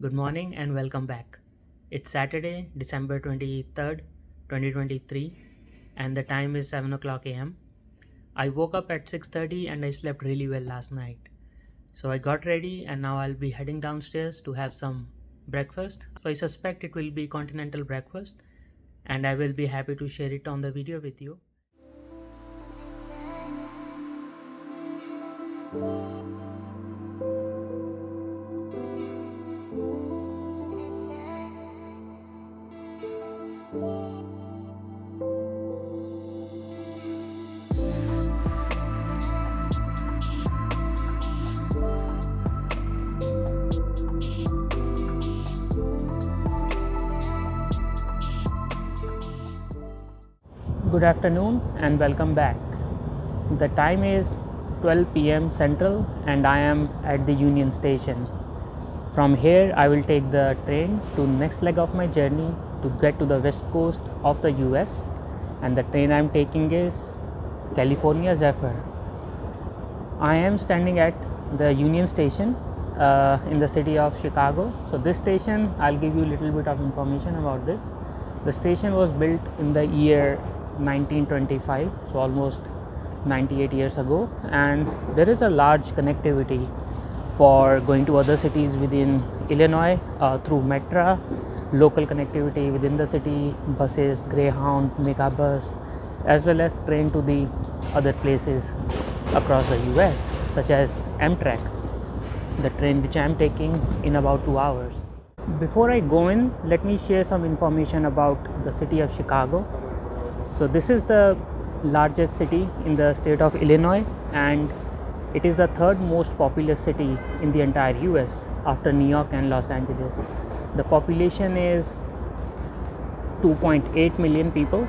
Good morning and welcome back. It's Saturday, December 23rd, 2023, and the time is 7 o'clock am. I woke up at 6:30 and I slept really well last night. So I got ready and now I'll be heading downstairs to have some breakfast. So I suspect it will be continental breakfast and I will be happy to share it on the video with you. Good afternoon and welcome back. The time is 12 p.m. Central and I am at the Union Station. From here I will take the train to next leg of my journey to get to the west coast of the US, and the train I am taking is California Zephyr. I am standing at the Union Station in the city of Chicago. So this station, I'll give you a little bit of information about this. The station was built in the year 1925, so almost 98 years ago, and there is a large connectivity for going to other cities within Illinois through Metra, local connectivity within the city, buses, Greyhound, Megabus, as well as train to the other places across the US, such as Amtrak, the train which I am taking in about 2 hours. Before I go in, let me share some information about the city of Chicago. So this is the largest city in the state of Illinois, and it is the third most populous city in the entire US after New York and Los Angeles. The population is 2.8 million people,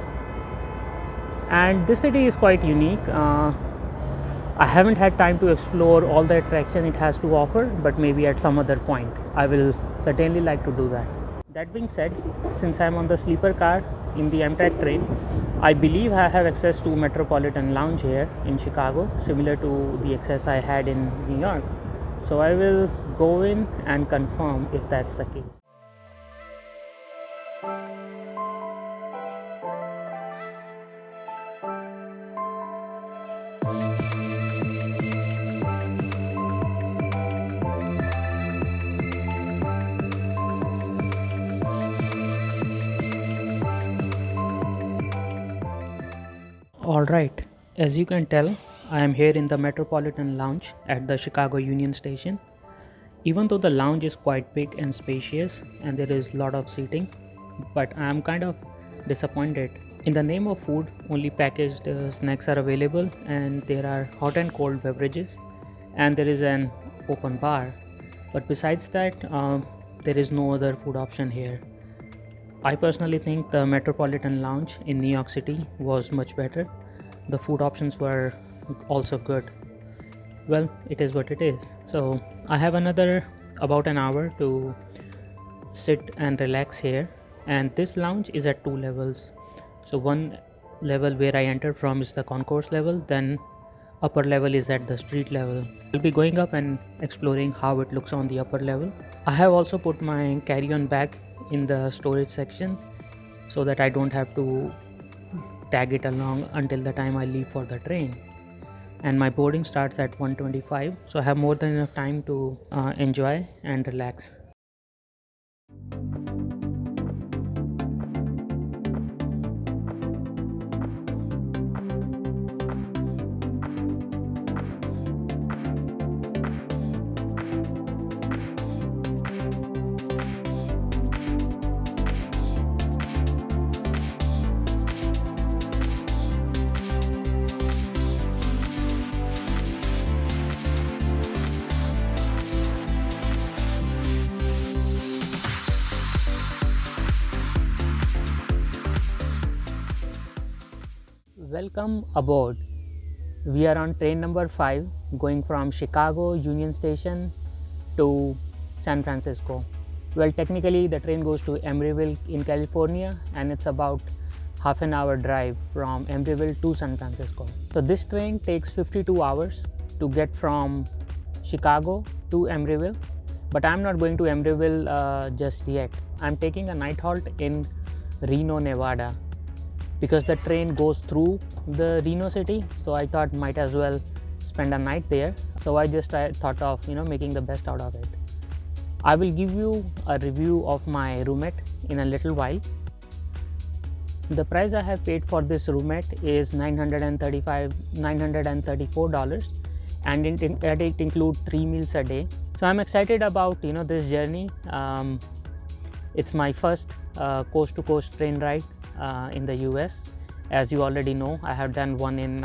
and this city is quite unique. I haven't had time to explore all the attraction it has to offer, but maybe at some other point I will certainly like to do that. That being said, since I'm on the sleeper car in the Amtrak train, I believe I have access to Metropolitan Lounge here in Chicago, similar to the access I had in New York. So I will go in and confirm if that's the case. Alright, as you can tell, I am here in the Metropolitan Lounge at the Chicago Union Station. Even though the lounge is quite big and spacious and there is a lot of seating, but I am kind of disappointed. In the name of food, only packaged snacks are available, and there are hot and cold beverages, and there is an open bar. But besides that, there is no other food option here. I personally think the Metropolitan Lounge in New York City was much better. The food options were also good. Well, it is what it is. So I have another about an hour to sit and relax here, and this lounge is at 2 levels. So one level where I entered from is the concourse level, then upper level is at the street level. I'll be going up and exploring how it looks on the upper level. I have also put my carry-on bag in the storage section so that I don't have to tag it along until the time I leave for the train. And my boarding starts at 1:25, so I have more than enough time to enjoy and relax. Welcome aboard. We are on train number 5 going from Chicago Union Station to San Francisco. Well, technically the train goes to Emeryville in California, and it's about half an hour drive from Emeryville to San Francisco. So this train takes 52 hours to get from Chicago to Emeryville, But I'm not going to Emeryville just yet. I'm taking a night halt in Reno, Nevada, because the train goes through the Reno city. So I thought might as well spend a night there. So I just thought of making the best out of it. I will give you a review of my Roomette in a little while. The price I have paid for this Roomette is $934, and it includes 3 meals a day. So I'm excited about this journey. It's my first coast-to-coast train ride in the US. As you already know, I have done one in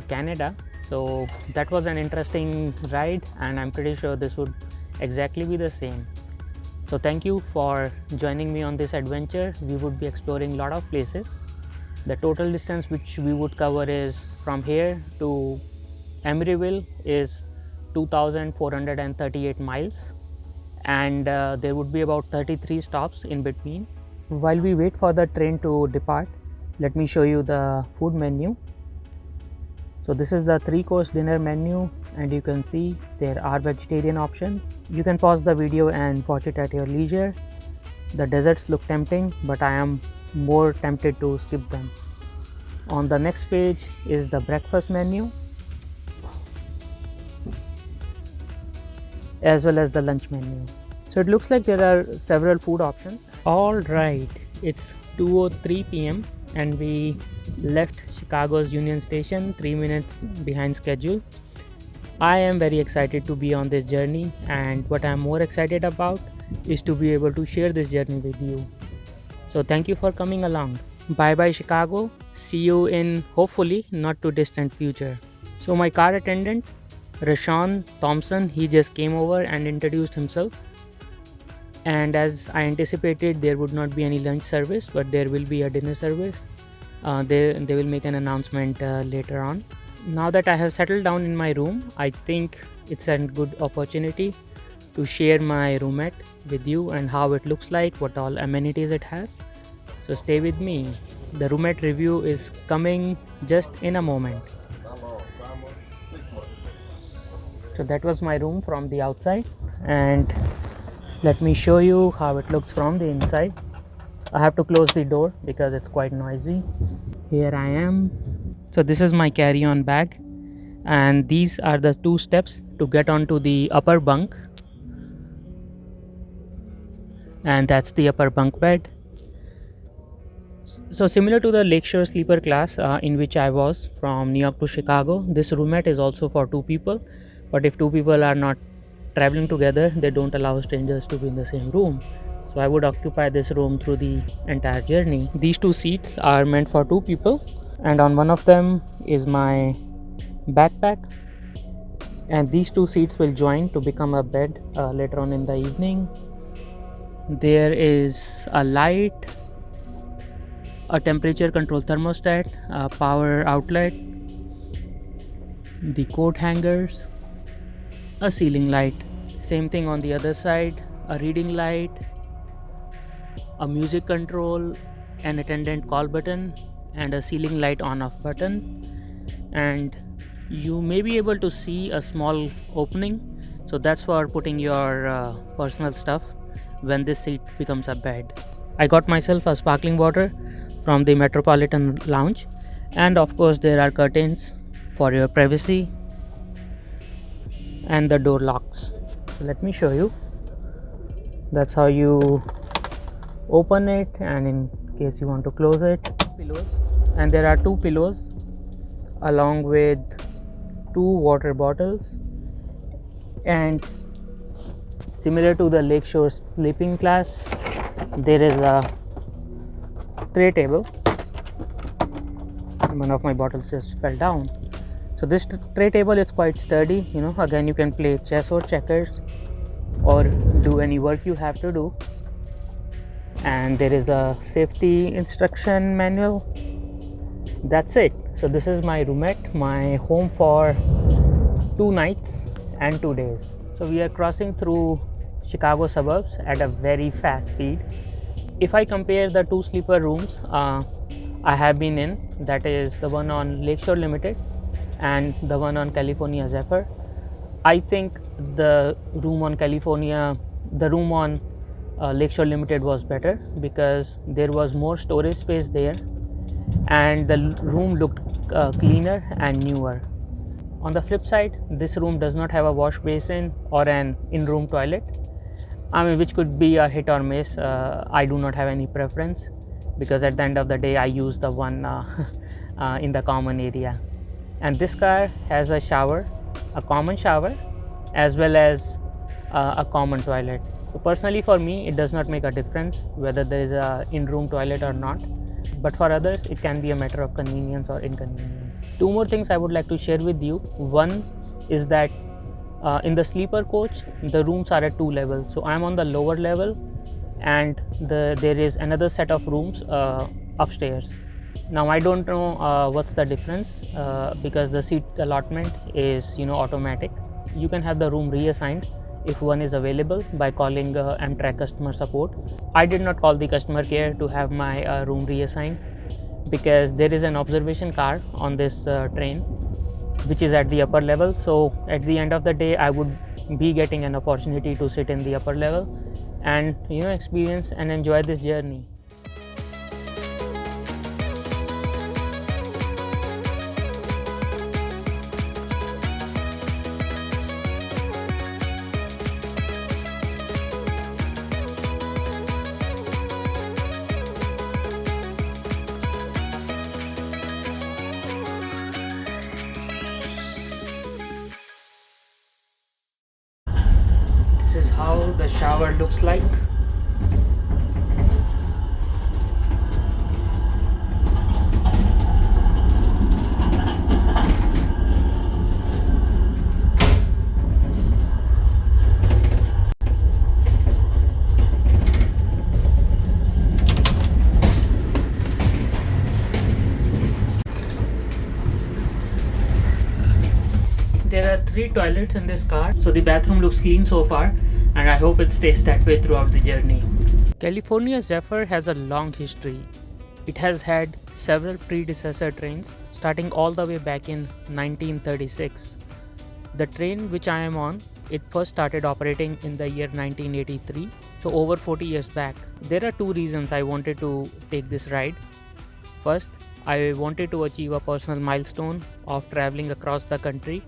Canada. So that was an interesting ride, and I'm pretty sure this would exactly be the same. So thank you for joining me on this adventure. We would be exploring a lot of places. The total distance which we would cover is from here to Emeryville is 2,438 miles, and there would be about 33 stops in between. While we wait for the train to depart, let me show you the food menu. So this is the 3-course dinner menu, and you can see there are vegetarian options. You can pause the video and watch it at your leisure. The desserts look tempting, but I am more tempted to skip them. On the next page is the breakfast menu, as well as the lunch menu. So it looks like there are several food options. All right, it's 2:03 p.m. and we left Chicago's Union Station 3 minutes behind schedule. I am very excited to be on this journey, and what I am more excited about is to be able to share this journey with you. So thank you for coming along. Bye bye Chicago. See you in hopefully not too distant future. So my car attendant Rashawn Thompson, he just came over and introduced himself. And as I anticipated, there would not be any lunch service, but there will be a dinner service. They will make an announcement later on. Now that I have settled down in my room, I think it's a good opportunity to share my Roomette with you and how it looks like, what all amenities it has. So stay with me. The Roomette review is coming just in a moment. So that was my room from the outside, and let me show you how it looks from the inside. I have to close the door because it's quite noisy. Here I am. So this is my carry-on bag, and these are the 2 steps to get onto the upper bunk, and that's the upper bunk bed. So similar to the Lakeshore sleeper class in which I was from New York to Chicago, this Roomette is also for 2 people, but if 2 people are not traveling together, they don't allow strangers to be in the same room. So I would occupy this room through the entire journey. These 2 seats are meant for 2 people, and on one of them is my backpack, and these 2 seats will join to become a bed later on in the evening. There is a light, a temperature control thermostat, a power outlet, the coat hangers, a ceiling light. Same thing on the other side, a reading light, a music control, an attendant call button, and a ceiling light on off button. And you may be able to see a small opening, so that's for putting your personal stuff when this seat becomes a bed. I got myself a sparkling water from the Metropolitan Lounge, and of course there are curtains for your privacy, and the door locks. So let me show you. That's how you open it, and in case you want to close it, pillows, and there are 2 pillows along with 2 water bottles. And similar to the Lakeshore sleeping class, there is a tray table. One of my bottles just fell down. So this tray table is quite sturdy. Again, you can play chess or checkers or do any work you have to do. And there is a safety instruction manual. That's it. So this is my Roomette, my home for 2 nights and 2 days. So we are crossing through Chicago suburbs at a very fast speed. If I compare the 2 sleeper rooms I have been in, that is the one on Lakeshore Limited and the one on California Zephyr, I think the room on California, the room on Lakeshore Limited was better because there was more storage space there, and the room looked cleaner and newer. On the flip side, this room does not have a wash basin or an in-room toilet. I mean, which could be a hit or miss. I do not have any preference because at the end of the day, I use the one in the common area. And this car has a shower, a common shower, as well as a common toilet. So personally, for me, it does not make a difference whether there is a in-room toilet or not. But for others, it can be a matter of convenience or inconvenience. Two more things I would like to share with you. One is that in the sleeper coach, the rooms are at two levels. So I'm on the lower level, and there is another set of rooms upstairs. Now I don't know what's the difference because the seat allotment is automatic. You can have the room reassigned if one is available by calling Amtrak customer support. I did not call the customer care to have my room reassigned because there is an observation car on this train which is at the upper level. So at the end of the day, I would be getting an opportunity to sit in the upper level and experience and enjoy this journey. This is how the shower looks like. There are 3 toilets in this car, so the bathroom looks clean so far, and I hope it stays that way throughout the journey. California Zephyr has a long history. It has had several predecessor trains starting all the way back in 1936. The train which I am on, it first started operating in the year 1983, so over 40 years back. There are 2 reasons I wanted to take this ride. First, I wanted to achieve a personal milestone of traveling across the country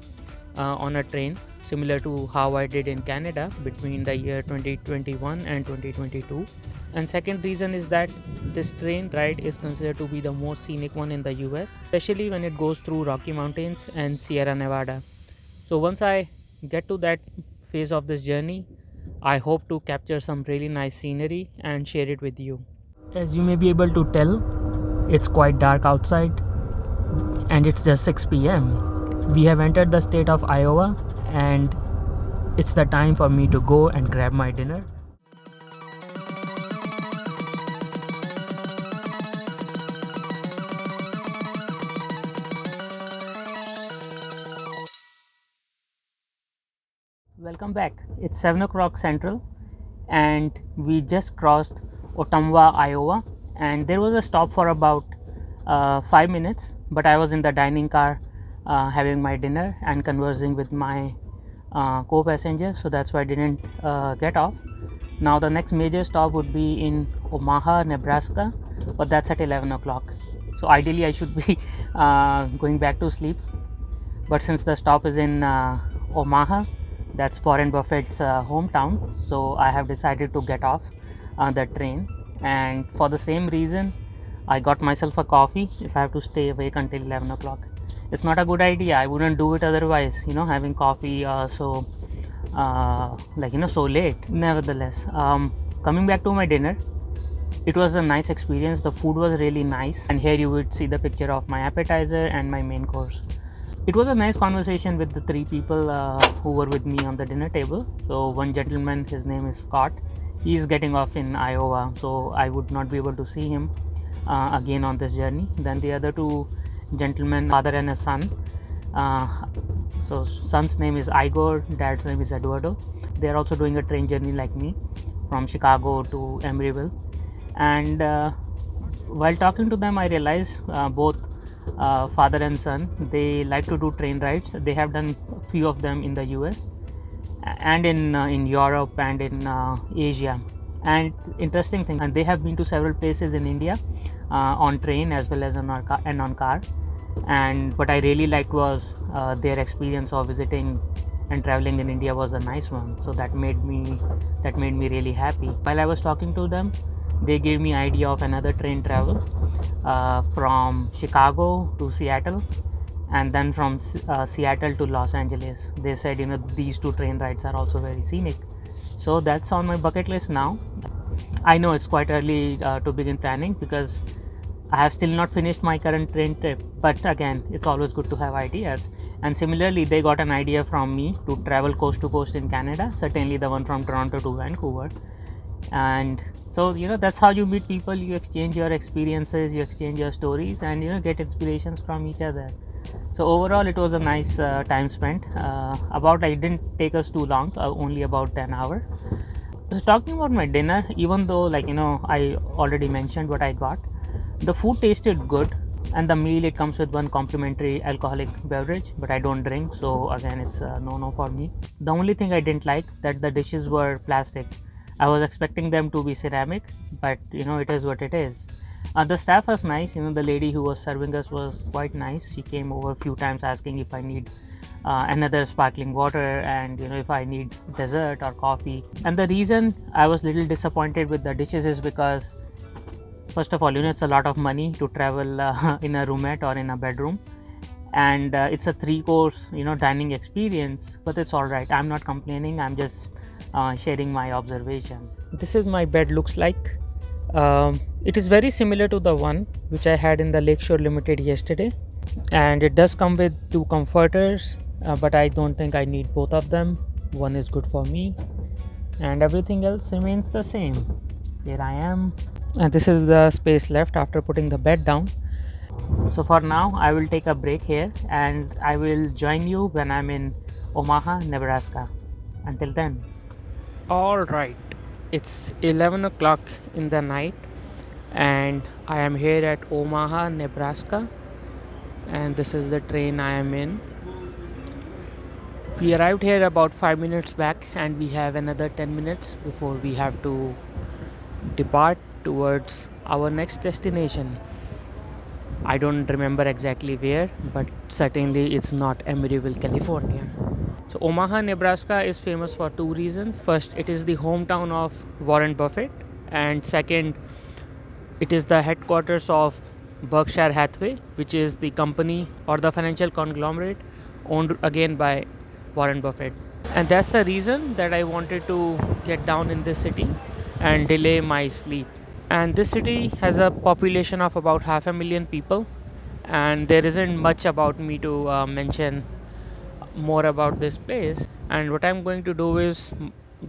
on a train, similar to how I did in Canada between the year 2021 and 2022. And second reason is that this train ride is considered to be the most scenic one in the US, especially when it goes through Rocky Mountains and Sierra Nevada. So once I get to that phase of this journey, I hope to capture some really nice scenery and share it with you. As you may be able to tell, it's quite dark outside and it's just 6 p.m. We have entered the state of Iowa and it's the time for me to go and grab my dinner. Welcome back. It's 7 o'clock Central and we just crossed Ottumwa, Iowa, and there was a stop for about 5 minutes, but I was in the dining car having my dinner and conversing with my co-passenger, so that's why I didn't get off. Now the next major stop would be in Omaha, Nebraska, but that's at 11 o'clock. So ideally I should be going back to sleep, but since the stop is in Omaha, that's Warren Buffett's hometown, so I have decided to get off the train, and for the same reason I got myself a coffee if I have to stay awake until 11 o'clock. It's not a good idea. I wouldn't do it otherwise, having coffee so late. Nevertheless, coming back to my dinner, it was a nice experience. The food was really nice, and here you would see the picture of my appetizer and my main course. It was a nice conversation with the 3 people who were with me on the dinner table. So one gentleman, his name is Scott, he is getting off in Iowa, so I would not be able to see him again on this journey. Then the other 2 gentlemen, father and a son. So son's name is Igor, dad's name is Eduardo. They are also doing a train journey like me from Chicago to Emeryville. And while talking to them, I realized both father and son. They like to do train rides. They have done few of them in the US and in Europe and in Asia. And interesting thing, and they have been to several places in India on train as well as on car. And what I really liked was their experience of visiting and traveling in India was a nice one. So that made me really happy. While I was talking to them, they gave me idea of another train travel from Chicago to Seattle, and then from Seattle to Los Angeles. They said, these two train rides are also very scenic. So that's on my bucket list now. I know it's quite early to begin planning because I have still not finished my current train trip, but again, it's always good to have ideas. And similarly, they got an idea from me to travel coast to coast in Canada, certainly the one from Toronto to Vancouver. And so, that's how you meet people. You exchange your experiences, you exchange your stories, and get inspirations from each other. So overall, it was a nice time spent. It didn't take us too long, only about 10 hours. Just talking about my dinner, even though I already mentioned what I got, the food tasted good, and the meal, it comes with one complimentary alcoholic beverage, but I don't drink, so again, it's a no for me. The only thing I didn't like that the dishes were plastic. I was expecting them to be ceramic, but it is what it is. The staff was nice. The lady who was serving us was quite nice. She came over a few times asking if I need another sparkling water, and if I need dessert or coffee. And the reason I was little disappointed with the dishes is because, first of all, it's a lot of money to travel in a roomette or in a bedroom, and it's a 3-course dining experience. But it's all right. I'm not complaining. I'm just sharing my observation. This is my bed looks like. It is very similar to the one which I had in the Lakeshore Limited yesterday, and it does come with 2 comforters, but I don't think I need both of them. One is good for me, and everything else remains the same. Here I am, and this is the space left after putting the bed down. So for now, I will take a break here, and I will join you when I'm in Omaha, Nebraska. Until then. All right, it's 11 o'clock in the night, and I am here at Omaha, Nebraska, and this is the train I am in. We arrived here about 5 minutes back, and we have another 10 minutes before we have to depart towards our next destination. I don't remember exactly where, but certainly it's not Emeryville, California. So Omaha, Nebraska is famous for 2 reasons. First, it is the hometown of Warren Buffett, and second, it is the headquarters of Berkshire Hathaway, which is the company or the financial conglomerate owned again by Warren Buffett. And that's the reason that I wanted to get down in this city and delay my sleep. And this city has a population of about 500,000 people, and there isn't much about me to mention more about this place. And what I'm going to do is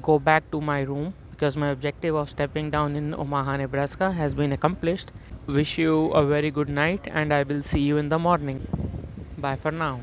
go back to my room because my objective of stepping down in Omaha, Nebraska has been accomplished. Wish you a very good night, and I will see you in the morning. Bye for now.